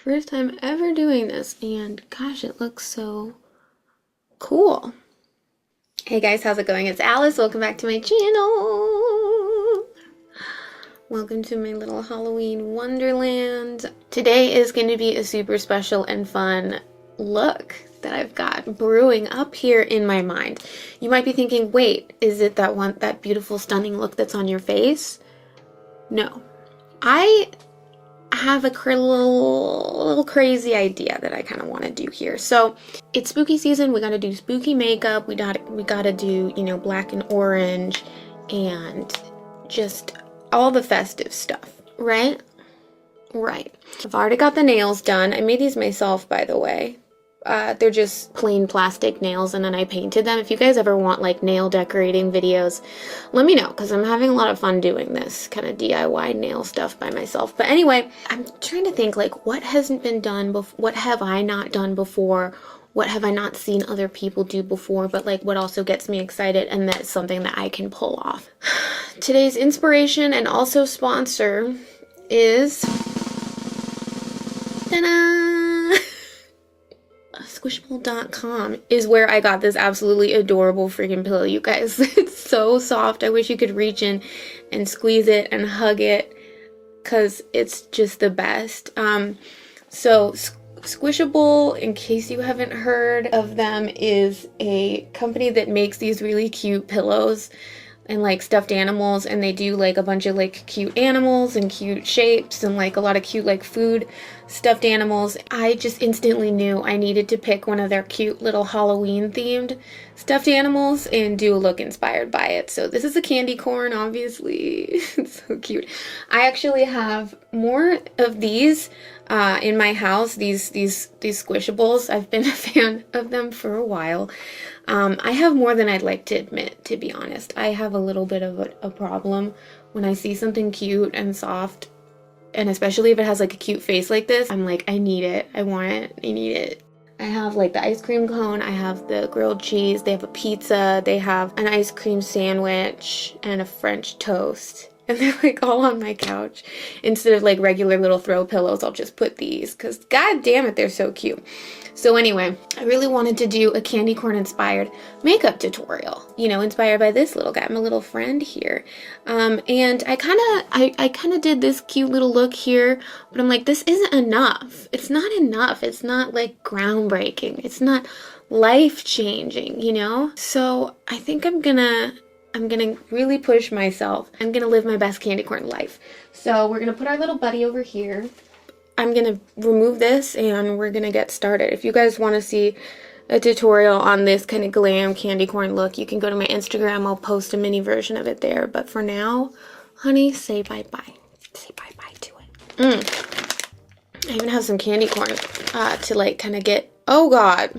First time ever doing this, and gosh, it looks so cool. Hey guys, how's it going? It's Alice. Welcome back to my channel. Welcome to my little Halloween wonderland. Today is going to be a super special and fun look that I've got brewing up here in my mind. You might be thinking, wait, is it that beautiful, stunning look that's on your face? No. I have a little crazy idea that I kind of want to do here. So it's spooky season. We got to do spooky makeup. We got to do, you know, black and orange and just all the festive stuff, right? Right. I've already got the nails done. I made these myself, by the way. They're just plain plastic nails, and then I painted them. If you guys ever want like nail decorating videos, let me know, because I'm having a lot of fun doing this kind of DIY nail stuff by myself. But anyway, I'm trying to think like what hasn't been done before, what have I not done before, what have I not seen other people do before, but like what also gets me excited and that's something that I can pull off. Today's inspiration and also sponsor is ta-da! Squishable.com is where I got this absolutely adorable freaking pillow, you guys. It's so soft. I wish you could reach in and squeeze it and hug it, because it's just the best. So Squishable, in case you haven't heard of them, is a company that makes these really cute pillows and like stuffed animals, and they do like a bunch of like cute animals and cute shapes and like a lot of cute like food stuffed animals. I just instantly knew I needed to pick one of their cute little Halloween themed stuffed animals and do a look inspired by it. So this is a candy corn, obviously. It's so cute. I actually have more of these in my house, these squishables. I've been a fan of them for a while. I have more than I'd like to admit, to be honest. I have a little bit of a problem when I see something cute and soft, and especially if it has like a cute face like this. I'm like, I need it, I want it, I need it. I have like the ice cream cone, I have the grilled cheese, they have a pizza, they have an ice cream sandwich and a French toast. And they're like all on my couch. Instead of like regular little throw pillows, I'll just put these, because god damn it, they're so cute. So anyway, I really wanted to do a candy corn inspired makeup tutorial, you know, inspired by this little guy, my little friend here. And I kind of did this cute little look here, but I'm like, this isn't enough. It's not enough. It's not like groundbreaking. It's not life-changing, you know? So I think I'm gonna really push myself. I'm gonna live my best candy corn life. So we're gonna put our little buddy over here. I'm gonna remove this and we're gonna get started. If you guys want to see a tutorial on this kind of glam candy corn look, you can go to my Instagram. I'll post a mini version of it there. But for now, honey, say bye-bye. Say bye-bye to it. I even have some candy corn to like kind of get... Oh god,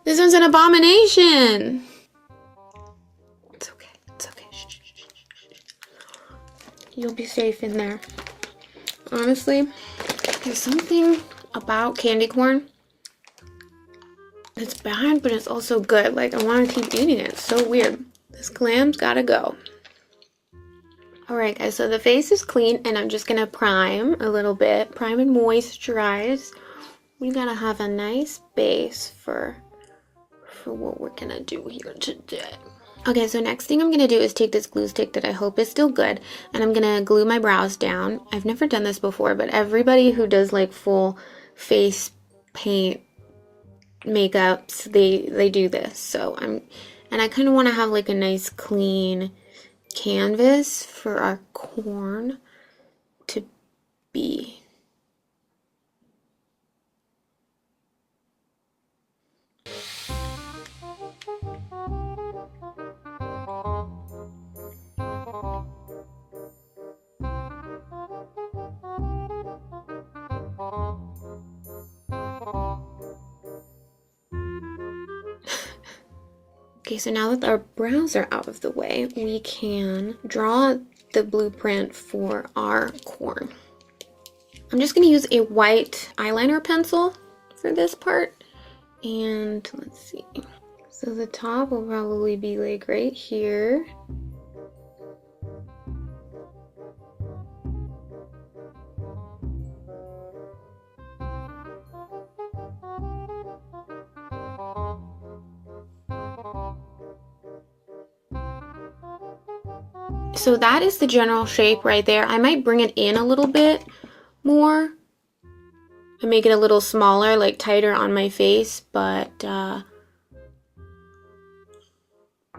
this one's an abomination. It's okay. It's okay. Shh, shh, shh, shh, shh. You'll be safe in there. Honestly, there's something about candy corn. It's bad, but it's also good. Like, I want to keep eating it. It's so weird. This glam's gotta go. Alright guys, so the face is clean, and I'm just gonna prime a little bit. Prime and moisturize. We gotta have a nice base for what we're gonna do here today. Okay, so next thing I'm going to do is take this glue stick that I hope is still good, and I'm going to glue my brows down. I've never done this before, but everybody who does like full face paint makeups, they do this. So and I kind of want to have like a nice clean canvas for our corn to be. Okay, so now that our brows are out of the way, we can draw the blueprint for our corn. I'm just going to use a white eyeliner pencil for this part. And let's see. So the top will probably be like right here. So that is the general shape right there. I might bring it in a little bit more and make it a little smaller, like tighter on my face, but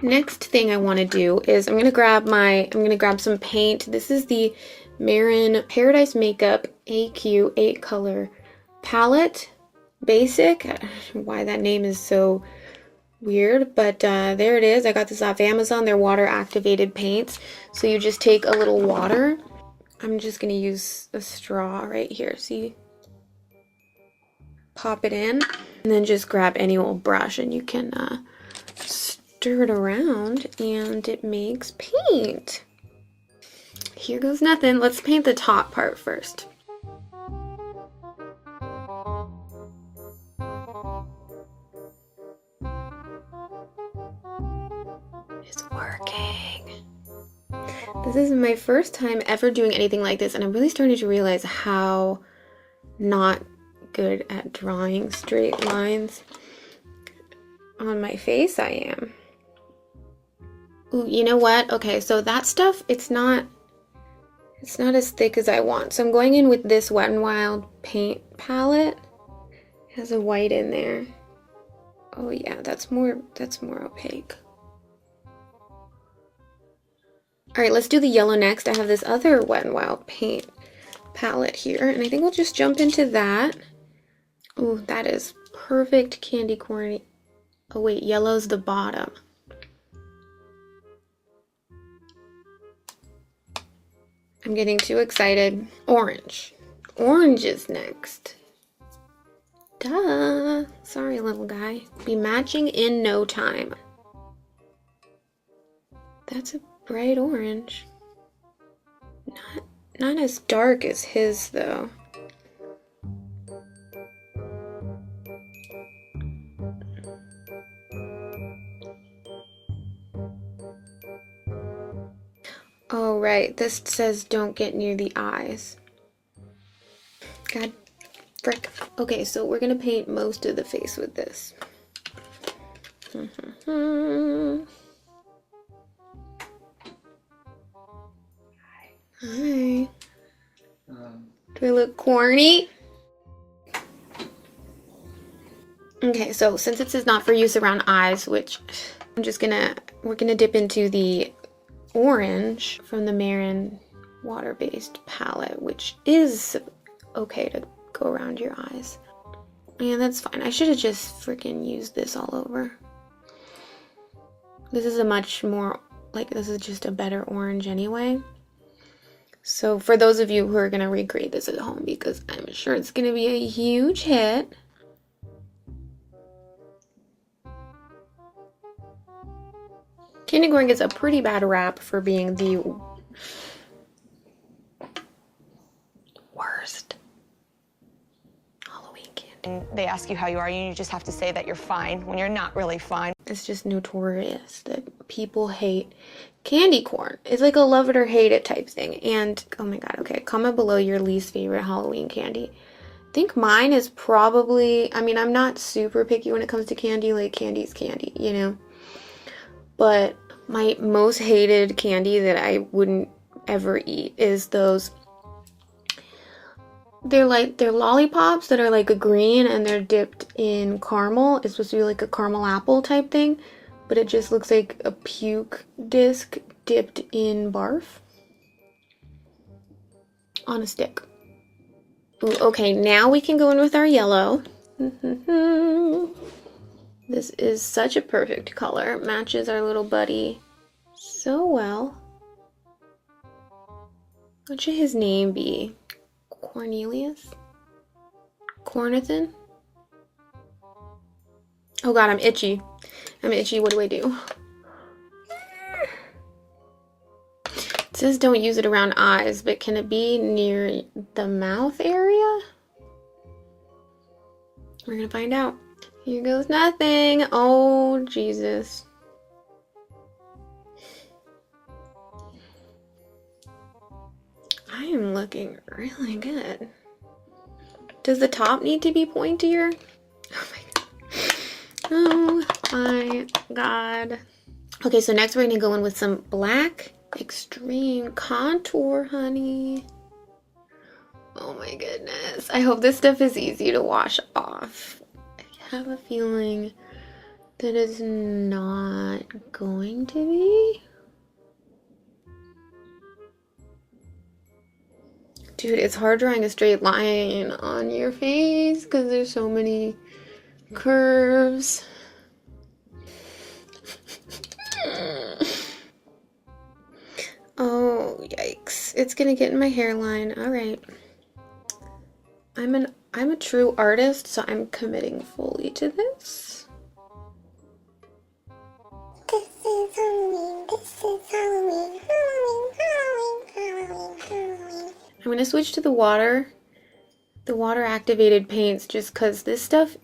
next thing I want to do is I'm gonna grab some paint. This is the Marin Paradise Makeup AQ 8 color palette basic. I don't know why that name is so weird, but there it is. I got this off Amazon. They're water activated paints, so you just take a little water. I'm just gonna use a straw right here, see, pop it in, and then just grab any old brush and you can stir it around and it makes paint. Here goes nothing. Let's paint the top part first. It's working. This is my first time ever doing anything like this, and I'm really starting to realize how not good at drawing straight lines on my face I am. Ooh, you know what? Okay, so that stuff, it's not as thick as I want. So I'm going in with this Wet n Wild paint palette. It has a white in there. Oh yeah, that's more opaque. All right, let's do the yellow next. I have this other Wet n Wild paint palette here, and I think we'll just jump into that. Ooh, that is perfect candy corn. Oh wait, yellow's the bottom. I'm getting too excited. Orange. Orange is next. Duh. Sorry, little guy. Be matching in no time. That's a bright orange. Not as dark as his, though. Oh, right. This says don't get near the eyes. God frick. Okay, so we're gonna paint most of the face with this. Hi. Do I look corny? Okay, so since it says not for use around eyes, which we're gonna dip into the orange from the Marin water-based palette, which is okay to go around your eyes. Yeah, that's fine. I should have just freaking used this all over. This is a much more, like, this is just a better orange anyway. So for those of you who are going to recreate this at home, because I'm sure it's going to be a huge hit. Candy corn gets a pretty bad rap for being the worst Halloween candy. They ask you how you are, and you just have to say that you're fine when you're not really fine. It's just notorious that people hate candy corn. It's like a love it or hate it type thing. And oh my god, okay, comment below your least favorite Halloween candy. I think mine is probably, I mean, I'm not super picky when it comes to candy, like candy's candy, you know? But my most hated candy that I wouldn't ever eat is those, they're lollipops that are like a green and they're dipped in caramel. It's supposed to be like a caramel apple type thing, but it just looks like a puke disc dipped in barf on a stick. Ooh, okay, now we can go in with our yellow. This is such a perfect color. It matches our little buddy so well. What should his name be? Cornelius? Cornathan? Oh god, I'm itchy. I'm itchy. What do I do? It says don't use it around eyes, but can it be near the mouth area? We're gonna find out. Here goes nothing. Oh, Jesus. I am looking really good. Does the top need to be pointier? Oh my god. Okay, so next we're gonna go in with some black extreme contour, honey. Oh my goodness. I hope this stuff is easy to wash off. I have a feeling that it's not going to be. Dude, it's hard drawing a straight line on your face because there's so many curves. Oh, yikes. It's gonna get in my hairline. All right. I'm a true artist, so I'm committing fully to this. This is Halloween. This is Halloween. Halloween, Halloween, Halloween, Halloween. I'm gonna switch to the water activated paints just because this stuff,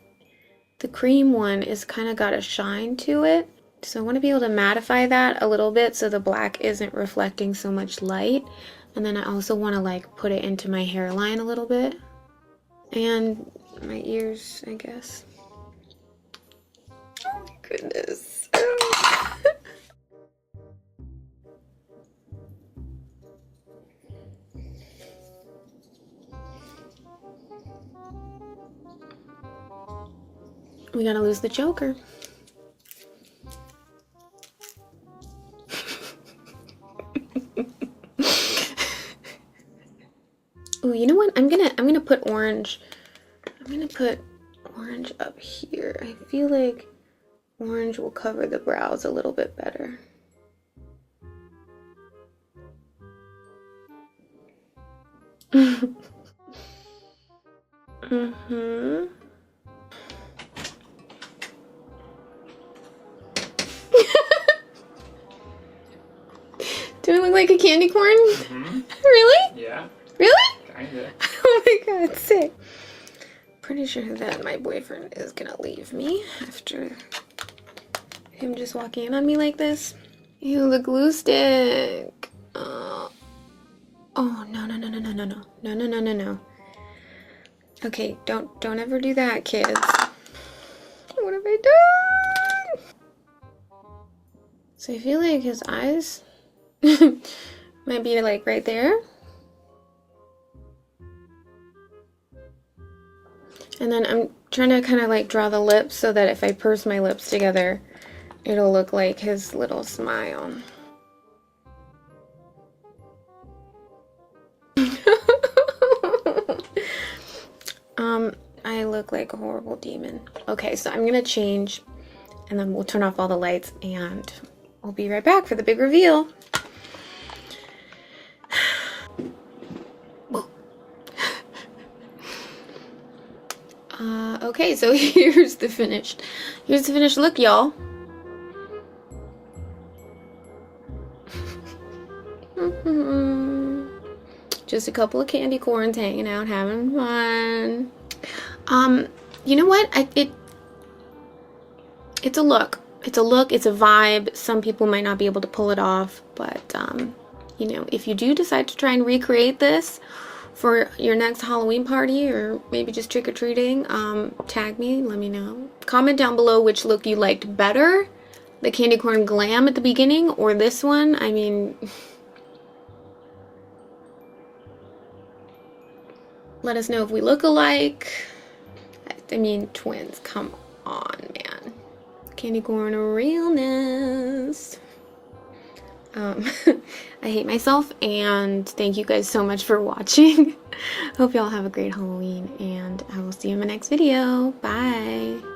the cream one, is kind of got a shine to it. So I want to be able to mattify that a little bit so the black isn't reflecting so much light. And then I also want to like put it into my hairline a little bit. And my ears, I guess. Oh my goodness. We gotta lose the Joker. Oh, you know what? I'm gonna put orange. I'm gonna put orange up here. I feel like orange will cover the brows a little bit better. Mm-hmm. Do I look like a candy corn? Mm-hmm. Really? Yeah. Really? Kinda. Oh my god, sick. Pretty sure that my boyfriend is gonna leave me after him just walking in on me like this. Ew, the glue stick. Oh no. No. Okay, don't ever do that, kids. What have I done? So I feel like his eyes might be like right there. And then I'm trying to kind of like draw the lips so that if I purse my lips together, it'll look like his little smile. I look like a horrible demon. Okay, so I'm gonna change and then we'll turn off all the lights and we'll be right back for the big reveal. Okay, so here's the finished look, y'all. Just a couple of candy corns hanging out, having fun. You know what? It's a look. It's a look, it's a vibe. Some people might not be able to pull it off, but you know, if you do decide to try and recreate this for your next Halloween party or maybe just trick-or-treating, tag me, let me know. Comment down below which look you liked better, the candy corn glam at the beginning or this one. I mean, let us know if we look alike. I mean, twins, come on, man. Candy corn realness. I hate myself, and thank you guys so much for watching. Hope y'all have a great Halloween, and I will see you in my next video. Bye.